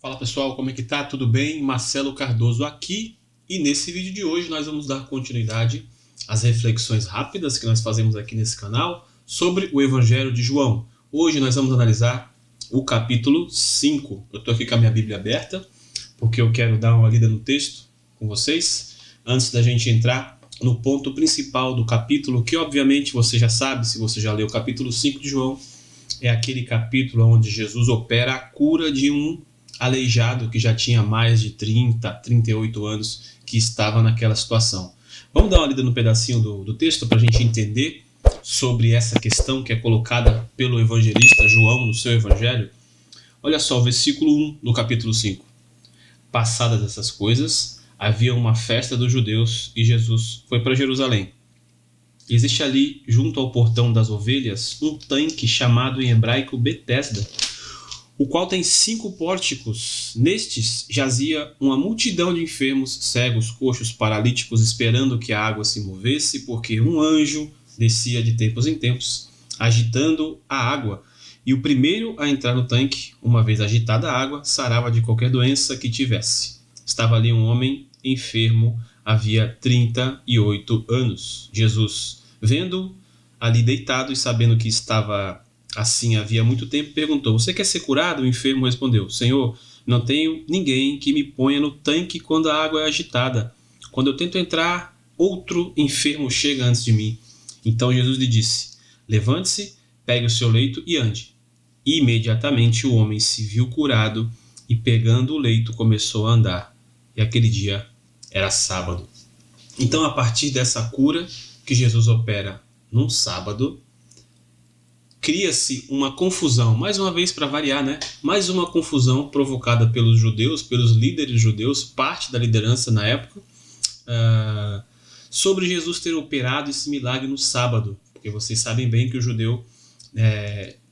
Fala pessoal, como é que tá? Tudo bem? Marcelo Cardoso aqui, e nesse vídeo de hoje nós vamos dar continuidade às reflexões rápidas que nós fazemos aqui nesse canal sobre o Evangelho de João. Hoje nós vamos analisar o capítulo 5. Eu estou aqui com a minha Bíblia aberta porque eu quero dar uma lida no texto com vocês antes da gente entrar no ponto principal do capítulo, que obviamente você já sabe, se você já leu o capítulo 5 de João, é aquele capítulo onde Jesus opera a cura de um aleijado que já tinha mais de 38 anos, que estava naquela situação. Vamos dar uma lida no pedacinho do texto para a gente entender sobre essa questão que é colocada pelo evangelista João no seu evangelho. Olha só o versículo 1 do capítulo 5. Passadas essas coisas, havia uma festa dos judeus e Jesus foi para Jerusalém. Existe ali, junto ao portão das ovelhas, um tanque chamado em hebraico Betesda, o qual tem 5 pórticos. Nestes jazia uma multidão de enfermos, cegos, coxos, paralíticos, esperando que a água se movesse, porque um anjo descia de tempos em tempos, agitando a água. E o primeiro a entrar no tanque, uma vez agitada a água, sarava de qualquer doença que tivesse. Estava ali um homem enfermo, havia 38 anos. Jesus, vendo ali deitado e sabendo que estava assim havia muito tempo, perguntou: você quer ser curado? O enfermo respondeu: Senhor, não tenho ninguém que me ponha no tanque quando a água é agitada. Quando eu tento entrar, outro enfermo chega antes de mim. Então Jesus lhe disse: levante-se, pegue o seu leito e ande. E imediatamente o homem se viu curado e, pegando o leito, começou a andar. E aquele dia era sábado. Então, a partir dessa cura que Jesus opera num sábado, cria-se uma confusão, mais uma vez para variar, né? Mais uma confusão provocada pelos judeus, pelos líderes judeus, parte da liderança na época, sobre Jesus ter operado esse milagre no sábado, porque vocês sabem bem que o judeu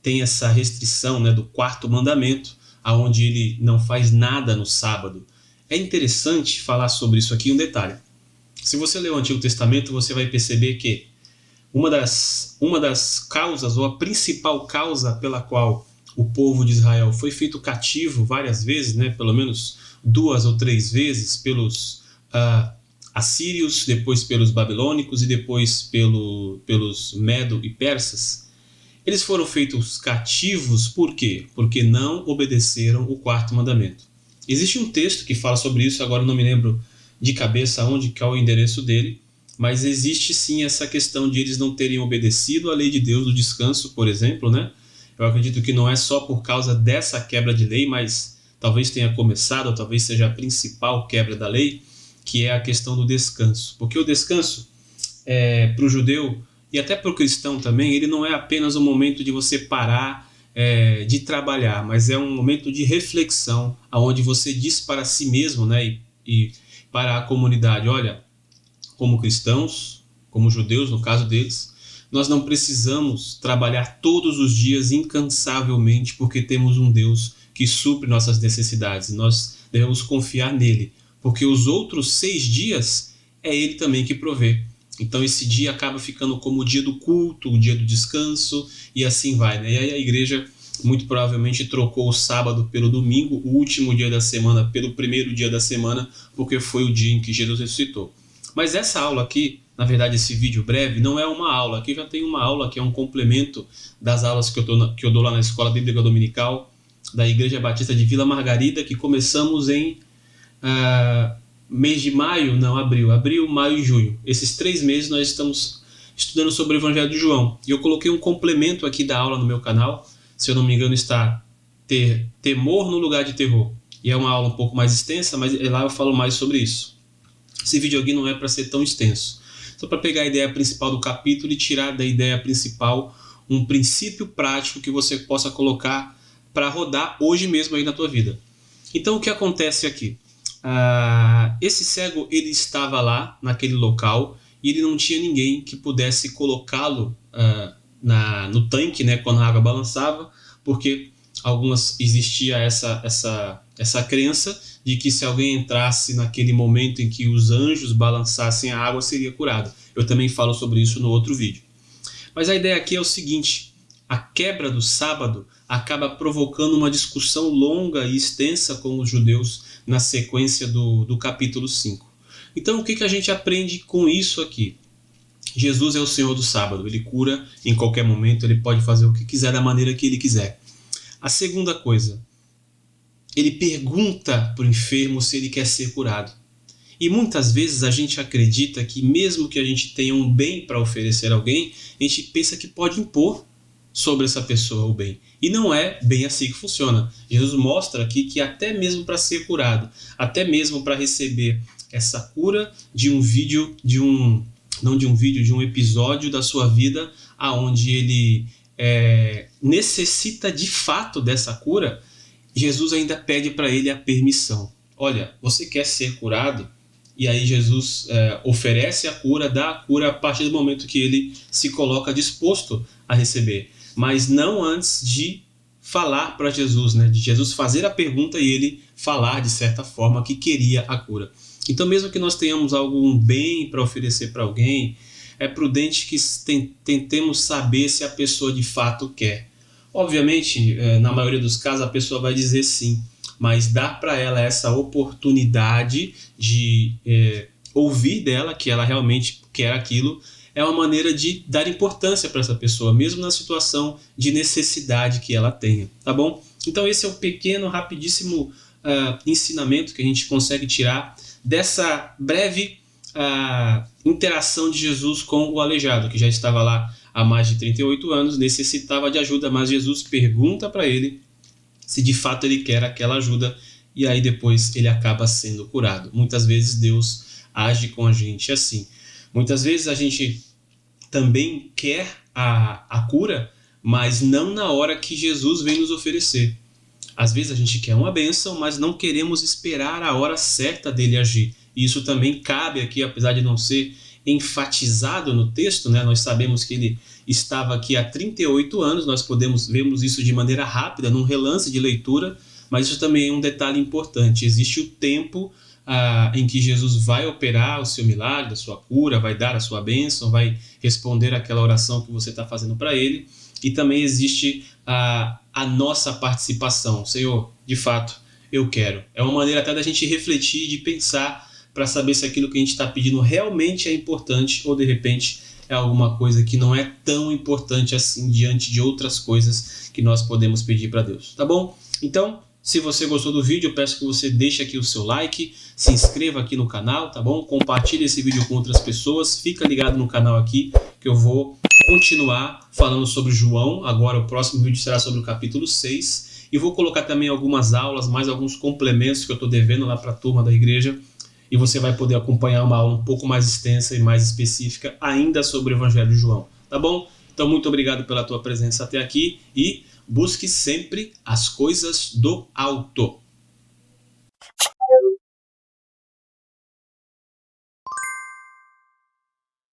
tem essa restrição, né, do 4º mandamento, aonde ele não faz nada no sábado. É interessante falar sobre isso aqui, um detalhe. Se você ler o Antigo Testamento, você vai perceber que uma das causas, ou a principal causa pela qual o povo de Israel foi feito cativo várias vezes, né, pelo menos 2 ou 3 vezes, pelos assírios, depois pelos babilônicos e depois pelos medo e persas, eles foram feitos cativos por quê? Porque não obedeceram o 4º mandamento. Existe um texto que fala sobre isso, agora eu não me lembro de cabeça que é o endereço dele, mas existe sim essa questão de eles não terem obedecido à lei de Deus do descanso, por exemplo, né? Eu acredito que não é só por causa dessa quebra de lei, mas talvez tenha começado, ou talvez seja a principal quebra da lei, que é a questão do descanso. Porque o descanso, para o judeu e até para o cristão também, ele não é apenas um momento de você parar de trabalhar, mas é um momento de reflexão, onde você diz para si mesmo, né, e para a comunidade: olha, como cristãos, como judeus no caso deles, nós não precisamos trabalhar todos os dias incansavelmente, porque temos um Deus que supre nossas necessidades. Nós devemos confiar nele, porque os outros 6 dias é ele também que provê. Então esse dia acaba ficando como o dia do culto, o dia do descanso, e assim vai, né? E aí a igreja muito provavelmente trocou o sábado pelo domingo, o último dia da semana pelo primeiro dia da semana, porque foi o dia em que Jesus ressuscitou. Mas essa aula aqui, na verdade esse vídeo breve, não é uma aula. Aqui já tem uma aula que é um complemento das aulas que eu dou lá na Escola Bíblica Dominical da Igreja Batista de Vila Margarida, que começamos em mês de maio, não, abril, maio e junho. Esses 3 meses nós estamos estudando sobre o Evangelho de João. E eu coloquei um complemento aqui da aula no meu canal, se eu não me engano está Temor no Lugar de Terror. E é uma aula um pouco mais extensa, mas lá eu falo mais sobre isso. Esse vídeo aqui não é para ser tão extenso. Só para pegar a ideia principal do capítulo e tirar da ideia principal um princípio prático que você possa colocar para rodar hoje mesmo aí na tua vida. Então o que acontece aqui? Esse cego, ele estava lá naquele local e ele não tinha ninguém que pudesse colocá-lo no tanque, né, quando a água balançava, porque existia essa crença de que se alguém entrasse naquele momento em que os anjos balançassem a água, seria curado. Eu também falo sobre isso no outro vídeo. Mas a ideia aqui é o seguinte: a quebra do sábado acaba provocando uma discussão longa e extensa com os judeus na sequência do capítulo 5. Então, o que a gente aprende com isso aqui? Jesus é o Senhor do sábado, ele cura em qualquer momento, ele pode fazer o que quiser da maneira que ele quiser. A segunda coisa, ele pergunta para o enfermo se ele quer ser curado. E muitas vezes a gente acredita que mesmo que a gente tenha um bem para oferecer a alguém, a gente pensa que pode impor sobre essa pessoa o bem. E não é bem assim que funciona. Jesus mostra aqui que até mesmo para ser curado, até mesmo para receber essa cura de um vídeo, de um episódio da sua vida aonde ele necessita de fato dessa cura, Jesus ainda pede para ele a permissão. Olha, você quer ser curado? E aí Jesus oferece a cura, dá a cura a partir do momento que ele se coloca disposto a receber. Mas não antes de falar para Jesus, né? De Jesus fazer a pergunta e ele falar de certa forma que queria a cura. Então, mesmo que nós tenhamos algum bem para oferecer para alguém, é prudente que tentemos saber se a pessoa de fato quer. Obviamente, na maioria dos casos, a pessoa vai dizer sim, mas dar para ela essa oportunidade de ouvir dela que ela realmente quer aquilo é uma maneira de dar importância para essa pessoa, mesmo na situação de necessidade que ela tenha, tá bom? Então esse é o pequeno, rapidíssimo ensinamento que a gente consegue tirar dessa breve interação de Jesus com o aleijado, que já estava lá há mais de 38 anos, necessitava de ajuda, mas Jesus pergunta para ele se de fato ele quer aquela ajuda, e aí depois ele acaba sendo curado. Muitas vezes Deus age com a gente assim. Muitas vezes a gente também quer a cura, mas não na hora que Jesus vem nos oferecer. Às vezes a gente quer uma bênção, mas não queremos esperar a hora certa dele agir. E isso também cabe aqui, apesar de não ser enfatizado no texto, né? Nós sabemos que ele estava aqui há 38 anos, nós vemos isso de maneira rápida, num relance de leitura, mas isso também é um detalhe importante. Existe o tempo em que Jesus vai operar o seu milagre, a sua cura, vai dar a sua bênção, vai responder aquela oração que você está fazendo para ele, e também existe a nossa participação. Senhor, de fato, eu quero. É uma maneira até da gente refletir, de pensar, para saber se aquilo que a gente está pedindo realmente é importante ou de repente é alguma coisa que não é tão importante assim diante de outras coisas que nós podemos pedir para Deus, tá bom? Então, se você gostou do vídeo, eu peço que você deixe aqui o seu like, se inscreva aqui no canal, tá bom? Compartilhe esse vídeo com outras pessoas, fica ligado no canal aqui que eu vou continuar falando sobre João. Agora o próximo vídeo será sobre o capítulo 6 e vou colocar também algumas aulas, mais alguns complementos que eu estou devendo lá para a turma da igreja, e você vai poder acompanhar uma aula um pouco mais extensa e mais específica ainda sobre o Evangelho de João, tá bom? Então muito obrigado pela tua presença até aqui e busque sempre as coisas do alto.